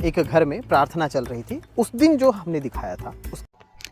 एक घर में प्रार्थना चल रही थी। उस दिन जो हमने दिखाया था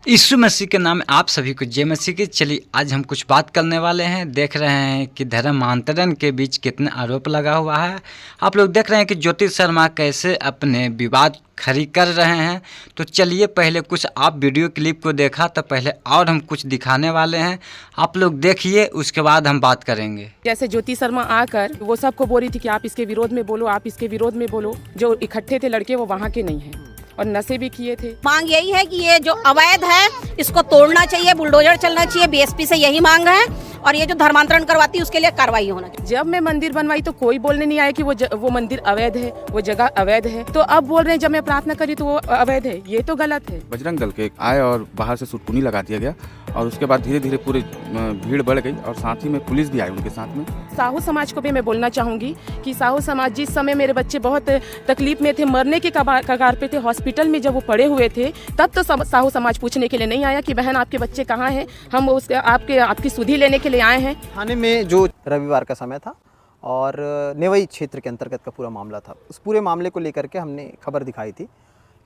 यीशु मसीह के नाम में आप सभी को जय मसीह की। चलिए आज हम कुछ बात करने वाले हैं। देख रहे हैं कि धर्मांतरण के बीच कितने आरोप लगा हुआ है। आप लोग देख रहे हैं कि ज्योति शर्मा कैसे अपने विवाद खड़ी कर रहे हैं। तो चलिए पहले कुछ आप वीडियो क्लिप को देखा तो पहले और हम कुछ दिखाने वाले हैं, आप लोग देखिए, उसके बाद हम बात करेंगे। जैसे ज्योति शर्मा आकर वो सबको बोल रही थी कि आप इसके विरोध में बोलो, आप इसके विरोध में बोलो। जो इकट्ठे थे लड़के वो वहाँ के नहीं हैं और नशे भी किए थे। मांग यही है कि ये जो अवैध है इसको तोड़ना चाहिए, बुलडोजर चलना चाहिए। बीएसपी से यही मांग है और ये जो धर्मांतरण करवाती है उसके लिए कार्रवाई होना चाहिए। जब मैं मंदिर बनवाई तो कोई बोलने नहीं आया कि वो मंदिर अवैध है, वो जगह अवैध है। तो अब बोल रहे हैं जब मैं प्रार्थना करी तो वो अवैध है, ये तो गलत है। बजरंग दल के आए और बाहर से सुटकुनी लगा दिया गया और उसके बाद धीरे धीरे पूरी भीड़ बढ़ गई और साथ ही में पुलिस भी आई उनके साथ में। साहू समाज को भी मैं बोलना चाहूँगी कि साहू समाज, जिस समय मेरे बच्चे बहुत तकलीफ में थे, मरने के कगार पे थे, हॉस्पिटल में जब वो पड़े हुए थे, तब तो साहू समाज पूछने के लिए नहीं आया कि बहन आपके बच्चे कहाँ हैं, हम उसके आपकी सुधि लेने के लिए आए हैं। थाने में जो रविवार का समय था और नेवई क्षेत्र के अंतर्गत का पूरा मामला था, उस पूरे मामले को लेकर के हमने खबर दिखाई थी।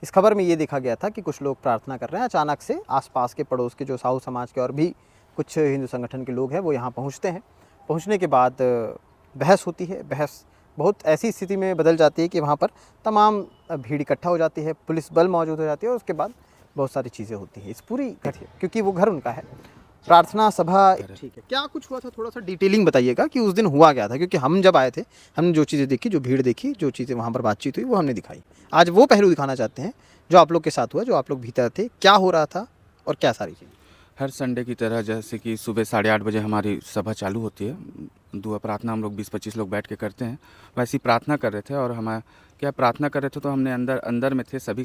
इस खबर में ये देखा गया था कि कुछ लोग प्रार्थना कर रहे हैं। अचानक से आसपास के पड़ोस के जो साहू समाज के और भी कुछ हिंदू संगठन के लोग हैं वो यहाँ पहुँचते हैं। पहुँचने के बाद बहस होती है। बहस बहुत ऐसी स्थिति में बदल जाती है कि वहाँ पर तमाम भीड़ इकट्ठा हो जाती है, पुलिस बल मौजूद हो जाती है और उसके बाद बहुत सारी चीज़ें होती हैं। इस पूरी घटना, क्योंकि वो घर उनका है, प्रार्थना सभा, ठीक है, क्या कुछ हुआ था थोड़ा सा डिटेलिंग बताइएगा कि उस दिन हुआ क्या था। क्योंकि हम जब आए थे हमने जो चीज़ें देखी, जो भीड़ देखी, जो चीज़ें वहाँ पर बातचीत हुई वो हमने दिखाई। आज वो पहलू दिखाना चाहते हैं जो आप लोग के साथ हुआ, जो आप लोग भीतर थे, क्या हो रहा था और क्या सारी चीज़। हर संडे की तरह जैसे कि सुबह 8:30 बजे हमारी सभा चालू होती है, दुआ प्रार्थना हम लोग 20-25 लोग बैठ के करते हैं। वैसी प्रार्थना कर रहे थे और हम क्या प्रार्थना कर रहे थे तो हमने अंदर में थे सभी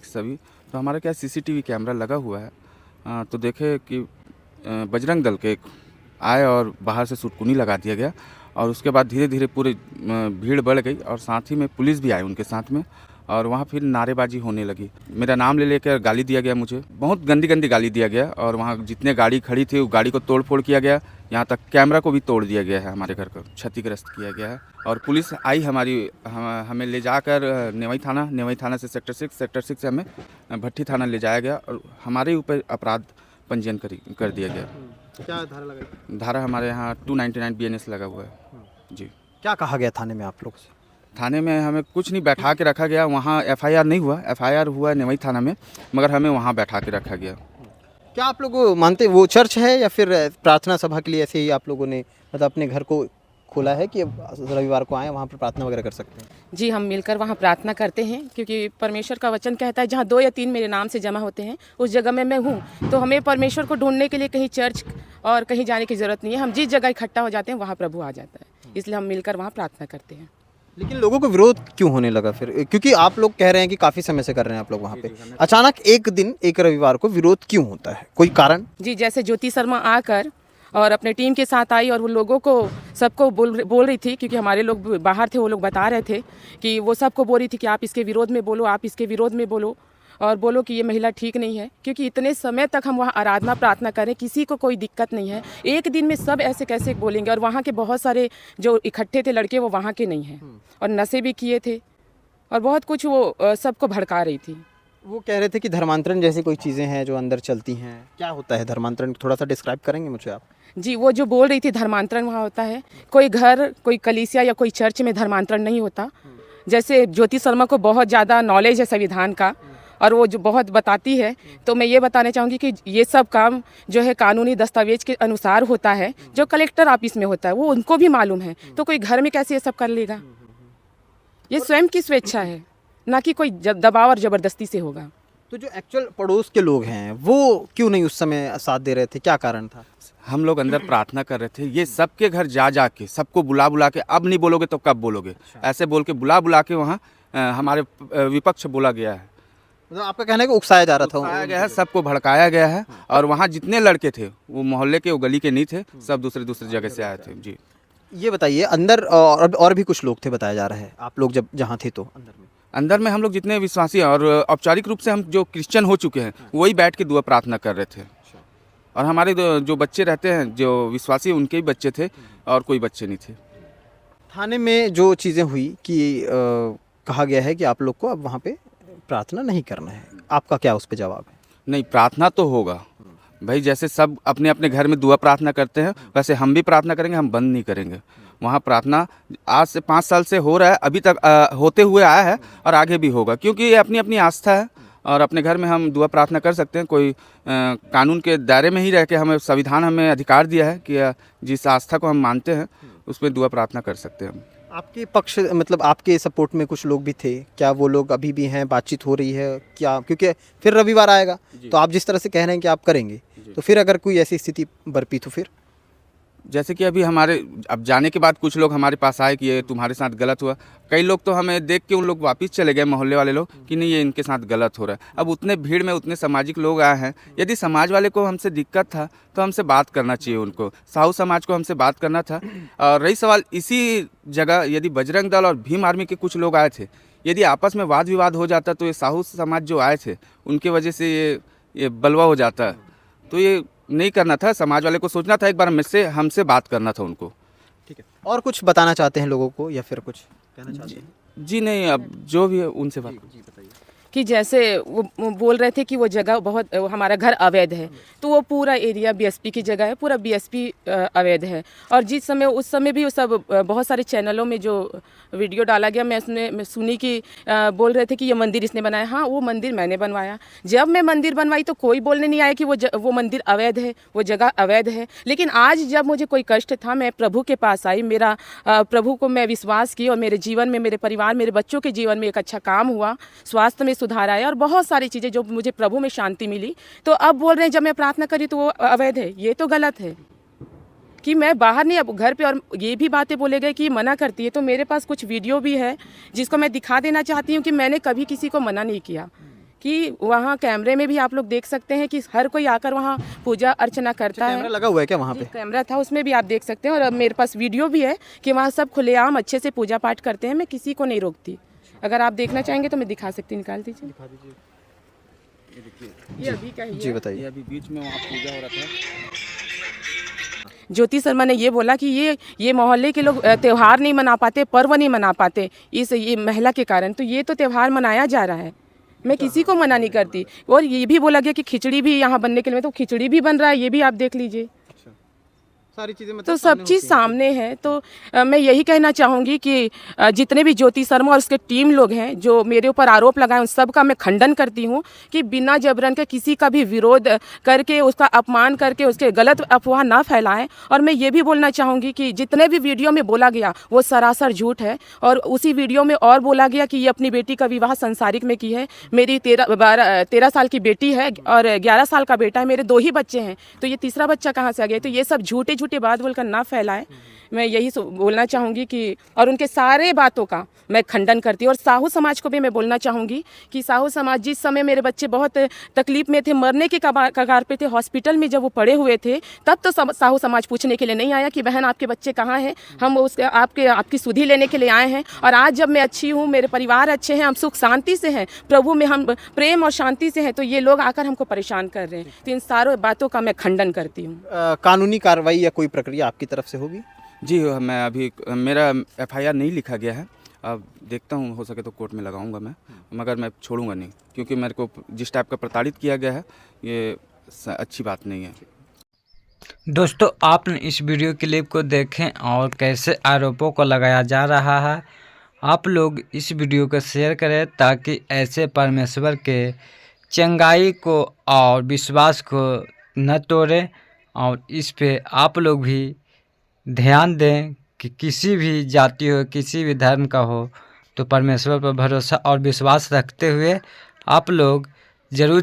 तो हमारा क्या सीसीटीवी कैमरा लगा हुआ है। तो देखे कि बजरंग दल के आए और बाहर से सुटकुनी लगा दिया गया और उसके बाद धीरे धीरे पूरी भीड़ बढ़ गई और साथ ही में पुलिस भी आई उनके साथ में और वहाँ फिर नारेबाजी होने लगी। मेरा नाम ले लेकर गाली दिया गया, मुझे बहुत गंदी गाली दिया गया और वहाँ जितने गाड़ी खड़ी थी उस गाड़ी को तोड़ फोड़ किया गया। यहाँ तक कैमरा को भी तोड़ दिया गया है, हमारे घर को क्षतिग्रस्त किया गया है। और पुलिस आई हमें ले जाकर नेवई थाना से सेक्टर 6 से हमें भट्टी थाना ले जाया गया और हमारे ऊपर अपराध पंजीयन कर दिया गया। क्या धारा लगा? धारा हमारे यहाँ 299 BNS लगा हुआ है जी। क्या कहा गया थाने में आप लोग से? थाने में हमें कुछ नहीं, बैठा के रखा गया। वहाँ FIR नहीं हुआ, FIR हुआ नेवई थाना में, मगर हमें वहाँ बैठा के रखा गया। क्या आप लोग मानते वो चर्च है या फिर प्रार्थना सभा के लिए ऐसे ही आप लोगों ने मतलब अपने घर को खोला है कि रविवार को आए वहाँ पर प्रार्थना वगैरह कर सकते हैं? जी, हम मिलकर वहाँ प्रार्थना करते हैं क्योंकि परमेश्वर का वचन कहता है जहाँ 2 या 3 मेरे नाम से जमा होते हैं उस जगह में मैं हूँ। तो हमें परमेश्वर को ढूंढने के लिए कहीं चर्च और कहीं जाने की ज़रूरत नहीं है। हम जिस जगह इकट्ठा हो जाते हैं वहाँ प्रभु आ जाता है, इसलिए हम मिलकर वहाँ प्रार्थना करते हैं। लेकिन लोगों को विरोध क्यों होने लगा फिर? क्योंकि आप लोग कह रहे हैं कि काफ़ी समय से कर रहे हैं आप लोग वहाँ पे, अचानक एक दिन एक रविवार को विरोध क्यों होता है, कोई कारण? जी, जैसे ज्योति शर्मा आकर और अपने टीम के साथ आई और वो लोगों को सबको बोल रही थी, क्योंकि हमारे लोग बाहर थे, वो लोग बता रहे थे कि वो सबको बोल रही थी कि आप इसके विरोध में बोलो, आप इसके विरोध में बोलो और बोलो कि ये महिला ठीक नहीं है। क्योंकि इतने समय तक हम वहाँ आराधना प्रार्थना करें, किसी को कोई दिक्कत नहीं है। एक दिन में सब ऐसे कैसे बोलेंगे? और वहाँ के बहुत सारे जो इकट्ठे थे लड़के वो वहाँ के नहीं हैं और नशे भी किए थे और बहुत कुछ वो सबको भड़का रही थी। वो कह रहे थे कि धर्मांतरण जैसी कोई चीज़ें हैं जो अंदर चलती हैं। क्या होता है धर्मांतरण, थोड़ा सा डिस्क्राइब करेंगे मुझे आप? जी, वो जो बोल रही थी धर्मांतरण वहाँ होता है, कोई घर, कोई कलीसिया या कोई चर्च में धर्मांतरण नहीं होता। जैसे ज्योति शर्मा को बहुत ज़्यादा नॉलेज है संविधान का और वो जो बहुत बताती है, तो मैं ये बताना चाहूँगी कि ये सब काम जो है कानूनी दस्तावेज के अनुसार होता है, जो कलेक्टर ऑफिस में होता है, वो उनको भी मालूम है। तो कोई घर में कैसे ये सब कर लेगा? ये स्वयं की स्वेच्छा है, ना कि कोई दबाव और ज़बरदस्ती से होगा। तो जो एक्चुअल पड़ोस के लोग हैं वो क्यों नहीं उस समय साथ दे रहे थे, क्या कारण था? हम लोग अंदर प्रार्थना कर रहे थे, ये सबके घर जा के सबको बुला के, अब नहीं बोलोगे तो कब बोलोगे, ऐसे बोल के बुला के वहाँ हमारे विपक्ष बोला गया है। मतलब आपका कहना है कि उकसाया जा रहा था? उकसाया गया है, सबको भड़काया गया है और वहाँ जितने लड़के थे वो मोहल्ले के, वो गली के नहीं थे, सब दूसरे जगह से आए थे जी। ये बताइए, अंदर और भी कुछ लोग थे बताया जा रहा है, आप लोग जब जहाँ थे तो अंदर में हम लोग जितने विश्वासी और औपचारिक रूप से हम जो क्रिश्चियन हो चुके हैं वही बैठ के दुआ प्रार्थना कर रहे थे और हमारे जो बच्चे रहते हैं जो विश्वासी उनके ही बच्चे थे और कोई बच्चे नहीं थे। थाने में जो चीज़ें हुई कि कहा गया है कि आप लोग को अब वहाँ पे प्रार्थना नहीं करना है। आपका क्या उस पर जवाब है? नहीं, प्रार्थना तो होगा भाई, जैसे सब अपने अपने घर में दुआ प्रार्थना करते हैं वैसे हम भी प्रार्थना करेंगे, हम बंद नहीं करेंगे। वहाँ प्रार्थना आज से 5 साल से हो रहा है, अभी तक होते हुए आया है और आगे भी होगा, क्योंकि ये अपनी अपनी आस्था है और अपने घर में हम दुआ प्रार्थना कर सकते हैं। कोई कानून के दायरे में ही रह के हमें संविधान हमें अधिकार दिया है कि जिस आस्था को हम मानते हैं उसमें दुआ प्रार्थना कर सकते हैं हम। आपके पक्ष मतलब आपके सपोर्ट में कुछ लोग भी थे क्या? वो लोग अभी भी हैं, बातचीत हो रही है क्या? क्योंकि फिर रविवार आएगा तो आप जिस तरह से कह रहे हैं कि आप करेंगे, तो फिर अगर कोई ऐसी स्थिति बरपी तो फिर? जैसे कि अभी हमारे अब जाने के बाद कुछ लोग हमारे पास आए कि ये तुम्हारे साथ गलत हुआ। कई लोग तो हमें देख के उन लोग वापस चले गए, मोहल्ले वाले लोग, कि नहीं ये इनके साथ गलत हो रहा है। अब उतने भीड़ में उतने सामाजिक लोग आए हैं, यदि समाज वाले को हमसे दिक्कत था तो हमसे बात करना चाहिए, उनको साहू समाज को हमसे बात करना था। और रही सवाल इसी जगह यदि बजरंग दल और भीम आर्मी के कुछ लोग आए थे, यदि आपस में वाद विवाद हो जाता तो ये साहू समाज जो आए थे उनके वजह से ये बलवा हो जाता। तो ये नहीं करना था, समाज वाले को सोचना था, एक बार मुझसे हमसे बात करना था उनको। ठीक है, और कुछ बताना चाहते हैं लोगों को या फिर कुछ कहना चाहते हैं? जी नहीं, अब जो भी है उनसे बात। जी बताइए। कि जैसे वो बोल रहे थे कि वो जगह बहुत हमारा घर अवैध है, तो वो पूरा एरिया बीएसपी की जगह है, पूरा बीएसपी अवैध है। और जिस समय उस समय भी वो सब बहुत सारे चैनलों में जो वीडियो डाला गया, मैं सुनी कि बोल रहे थे कि ये मंदिर इसने बनाया। हाँ, वो मंदिर मैंने बनवाया। जब मैं मंदिर बनवाई तो कोई बोलने नहीं आया कि वो मंदिर अवैध है, वो जगह अवैध है। लेकिन आज जब मुझे कोई कष्ट था, मैं प्रभु के पास आई, मेरा प्रभु को मैं विश्वास की और मेरे जीवन में, मेरे परिवार, मेरे बच्चों के जीवन में एक अच्छा काम हुआ, स्वास्थ्य में सुधार आया और बहुत सारी चीज़ें जो मुझे प्रभु में शांति मिली। तो अब बोल रहे हैं जब मैं प्रार्थना करी तो वो अवैध है। ये तो गलत है कि मैं बाहर नहीं, अब घर पे। और ये भी बातें बोले गए कि ये मना करती है, तो मेरे पास कुछ वीडियो भी है जिसको मैं दिखा देना चाहती हूँ कि मैंने कभी किसी को मना नहीं किया। कि वहाँ कैमरे में भी आप लोग देख सकते हैं कि हर कोई आकर वहाँ पूजा अर्चना करता है। कैमरा लगा हुआ है क्या वहाँ पे? कैमरा था, उसमें भी आप देख सकते हैं। और अब मेरे पास वीडियो भी है कि वहाँ सब खुलेआम अच्छे से पूजा पाठ करते हैं। मैं किसी को नहीं रोकती। अगर आप देखना चाहेंगे तो मैं दिखा सकती हूँ, निकाल दीजिए। ये अभी का ही जी है। बताइए। अभी बीच में वहाँ पूजा हो रहा था। ज्योति शर्मा ने ये बोला कि ये मोहल्ले के लोग त्यौहार नहीं मना पाते, पर्व नहीं मना पाते ये महिला के कारण। तो ये तो त्यौहार मनाया जा रहा है, मैं किसी को मना नहीं करती। और ये भी बोला गया कि खिचड़ी भी यहाँ बनने के लिए, तो खिचड़ी भी बन रहा है, ये भी आप देख लीजिए। सारी चीज़ें मतलब तो सब चीज़ सामने है। तो मैं यही कहना चाहूँगी कि जितने भी ज्योति शर्मा और उसके टीम लोग हैं जो मेरे ऊपर आरोप लगाए, उन सब का मैं खंडन करती हूँ कि बिना जबरन के किसी का भी विरोध करके, उसका अपमान करके, उसके गलत अफवाह ना फैलाएं। और मैं ये भी बोलना चाहूँगी कि जितने भी वीडियो में बोला गया वो सरासर झूठ है। और उसी वीडियो में और बोला गया कि ये अपनी बेटी का विवाह संसारिक में की है। मेरी 13 साल की बेटी है और 11 साल का बेटा है, मेरे 2 ही बच्चे हैं, तो ये तीसरा बच्चा कहाँ से आ गया? तो ये सब झूठे बात बोलकर ना फैलाएं। मैं यही बोलना चाहूँगी कि, और उनके सारे बातों का मैं खंडन करती हूँ। और साहू समाज को भी मैं बोलना चाहूँगी कि साहू समाज, जिस समय मेरे बच्चे बहुत तकलीफ में थे, मरने के कगार पे थे, हॉस्पिटल में जब वो पड़े हुए थे, तब तो साहू समाज पूछने के लिए नहीं आया कि बहन आपके बच्चे कहाँ हैं, हम उसके आपकी सुधि लेने के लिए आए हैं। और आज जब मैं अच्छी हूँ, मेरे परिवार अच्छे हैं, हम सुख शांति से हैं, प्रभु में हम प्रेम और शांति से हैं, तो ये लोग आकर हमको परेशान कर रहे हैं। तो इन सारों बातों का मैं खंडन करती हूँ। कानूनी कार्रवाई या कोई प्रक्रिया आपकी तरफ से होगी? जी, मैं अभी मेरा FIR नहीं लिखा गया है, अब देखता हूँ, हो सके तो कोर्ट में लगाऊंगा मैं, मगर मैं छोड़ूंगा नहीं, क्योंकि मेरे को जिस टाइप का प्रताड़ित किया गया है ये अच्छी बात नहीं है। दोस्तों, आपने इस वीडियो क्लिप को देखें और कैसे आरोपों को लगाया जा रहा है। आप लोग इस वीडियो को शेयर करें ताकि ऐसे परमेश्वर के चंगाई को और विश्वास को न तोड़ें। और इस पे आप लोग भी ध्यान दें कि किसी भी जाति हो, किसी भी धर्म का हो, तो परमेश्वर पर भरोसा और विश्वास रखते हुए आप लोग ज़रूर